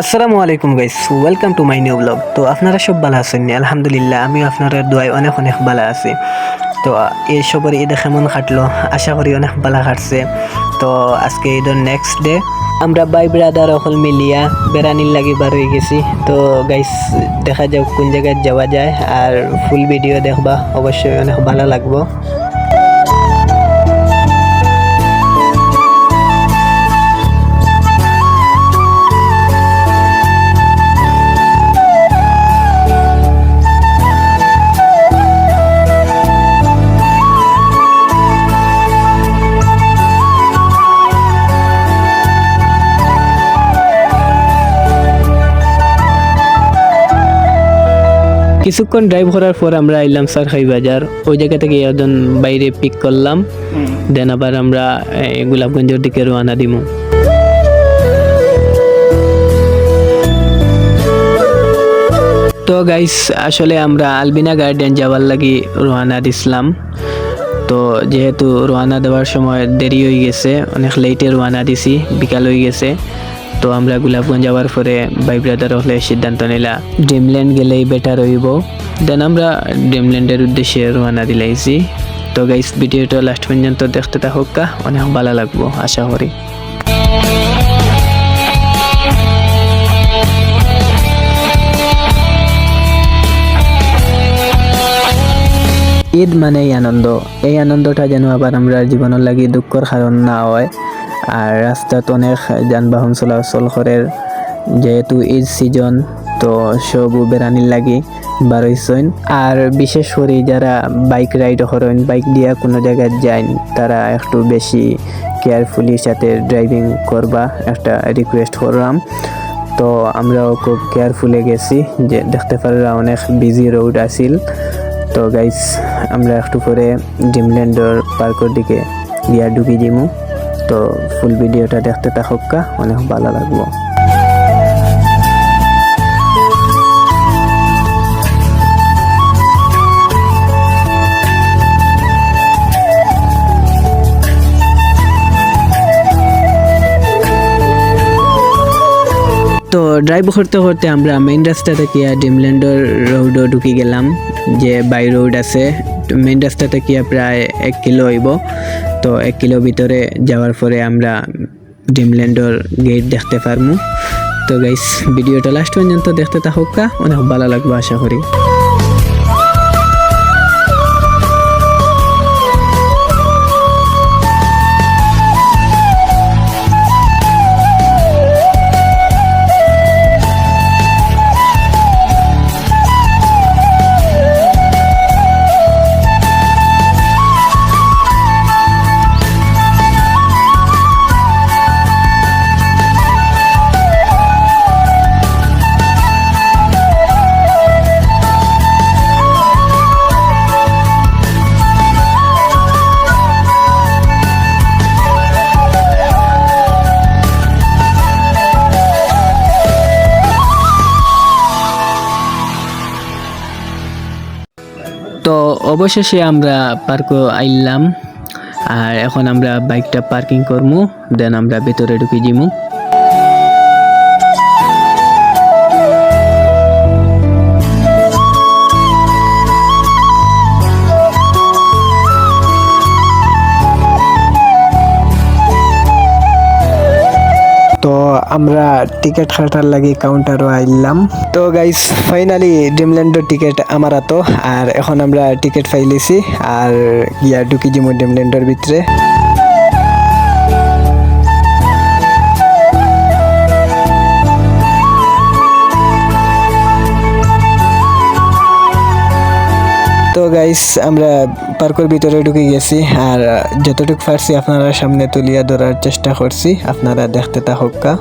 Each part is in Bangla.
আসসালামু আলাইকুম guys, welcome to my new blog. তো আপনারা সব ভালো আছেন? আলহামদুলিল্লাহ, আমিও আপনার দোয়ায় অনেক অনেক ভালো আছি। তো এই সবর ঈদ কেমন কাটলো? আশা করি অনেক ভালো কাটছে। তো আজকে ঈদের নেক্সট ডে আমরা ভাই ব্রাদার অকল মিলিয়া বেড়ানির লাগি বার হয়ে গেছি। তো গাইস, দেখা যাক কোন জায়গায় যাওয়া যায়, আর ফুল ভিডিও দেখবা, অবশ্যই অনেক ভালো লাগবো। কিছুক্ষণ ড্রাইভ করার পর আমরা আইলাম সরখাই বাজার। ওই জায়গা থেকে একজন বাইরে পিক করলাম, দেন আবার আমরা গোলাপগঞ্জের দিকে রওনা দিমু। তো গাইস, আসলে আমরা আলবিনা গার্ডেন যাওয়ার লাগি রওনা দিছিলাম। তো যেহেতু রওনা দেওয়ার সময় দেরি হয়ে গেছে, অনেক লেটে রওনা দিছি, বিকাল হয়ে গেছে। তো আমরা গোলাপগঞ্জ যাওয়ার পরে ভাই ব্রাদার হলে সিদ্ধান্ত নিলা ড্রিমল্যান্ড গেলেই বেটার হইব। দেন আমরা ড্রিমল্যান্ডের উদ্দেশ্যে রওনা দিলাইছি। তো গাইস, ভিডিওটা লাস্ট পর্যন্ত দেখতে থাকুকা, অনেক ভালো লাগবো আশা করি। ঈদ মানেই আনন্দ। এই আনন্দটা যেন আবার আমরা জীবনের লাগি দুঃখের কারণ না হয়। আর রাস্তাত অনেক যানবাহন চলাচল করে, যেহেতু ঈদ সিজন, তো সব বেড়ানির লাগি বারইছইন। আর বিশেষ করে যারা বাইক রাইড করেন, বাইক দিয়া কোনো জায়গায় যায়, তারা একটু বেশি কেয়ারফুলির সাথে ড্রাইভিং করবা, একটা রিকোয়েস্ট করলাম। তো আমরাও খুব কেয়ারফুলে গেছি, যে দেখতে পারলাম অনেক বিজি রোড আছিল। তো গাইস, আমরা একটু পরে ড্রিমল্যান্ডের পার্কের দিকে গিয়া ঢুকি দিমু। তো ফুল ভিডিওটা দেখতে থাকুকা, অনেক ভালো লাগবো। তো ড্রাইভ করতে করতে আমরা মেইন রাস্তা থেকে ড্রিমল্যান্ডের রোডও ঢুকি গেলাম, যে বাই রোড আছে। মেইন রাস্তা থেকে প্রায় 1 কিলো হইব। তো 1 কিলো ভিতরে যাওয়ার পরে আমরা ড্রিমল্যান্ডের গেট দেখতে পারমু। তো গাইস, ভিডিওটা লাস্ট পর্যন্ত দেখতে থাকুকা, অনেক ভালো লাগবে আশা করি। তো অবশেষে আমরা পার্কে আইলাম, আর এখন আমরা বাইকটা পার্কিং করবো, দেন আমরা ভেতরে ঢুকে যাবো। তো আমরা টিকিট কাটার লাগি কাউন্টারও আইলাম। তো গাইস, ফাইনালি ড্রিমল্যান্ডের টিকিট আমার তো, আর এখন আমরা টিকিট ফাইলেছি, আর গিয়া ঢুকি যাবো ড্রিমল্যান্ডের ভিতরে। তো গাইস, আমরা পার্কের ভিতরে ঢুকে গেছি, আর যতটুকু পারছি আপনারা সামনে তুলিয়া ধরার চেষ্টা করছি, আপনারা দেখতে থাকুকা।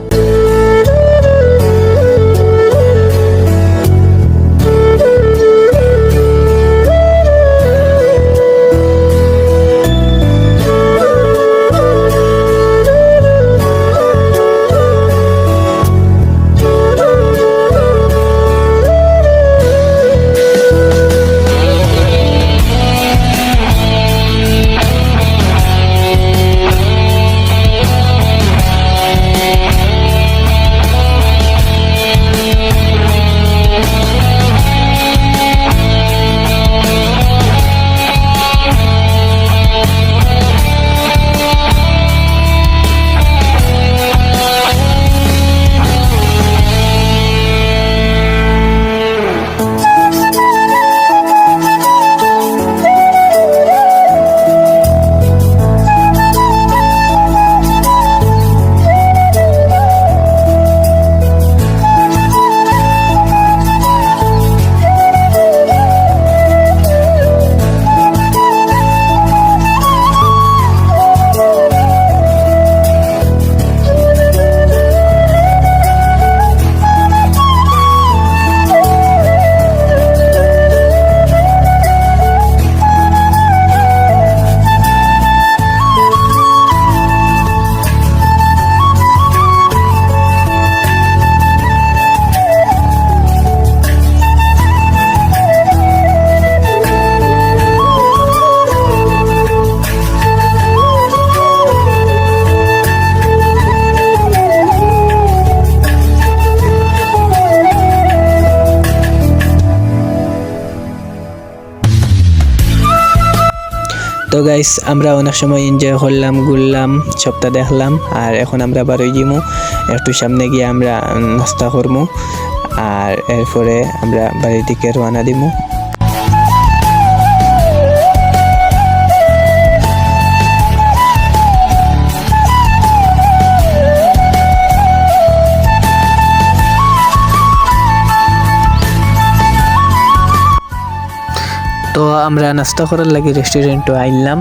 গাইস আমরা অনেক সময় এনজয় করলাম, ঘুরলাম, সবটা দেখলাম। আর এখন আমরা বারোই যাবো, একটু সামনে গিয়ে আমরা নাস্তা করবো, আর এরপরে আমরা বাড়ির দিকে রওনা দিব। তো আমরা নাস্তা করার লাগি রেস্টুরেন্টে আইলাম,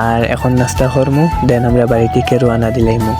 আর এখন নাস্তা করমু, দেন আমরা বাড়ি থেকে রওনা দিলাইমু।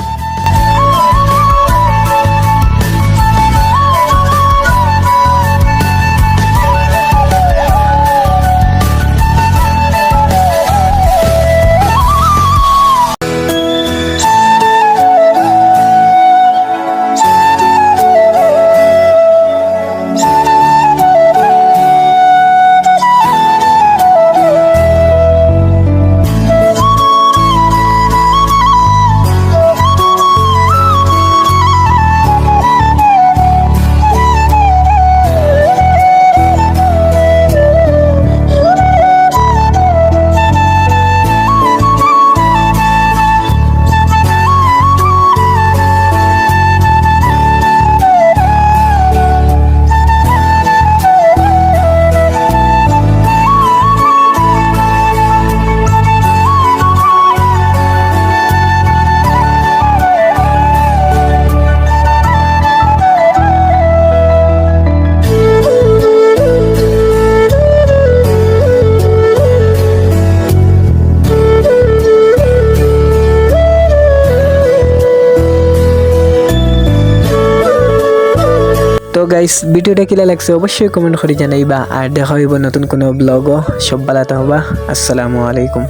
তো গাইস ভিডিওটা কিলা লাগছে অবশ্যই কমেন্ট করে জানাইবা, আর দেখা হইব নতুন কোনো ব্লগও। সব ভালো থাকবা। আসসালামু আলাইকুম।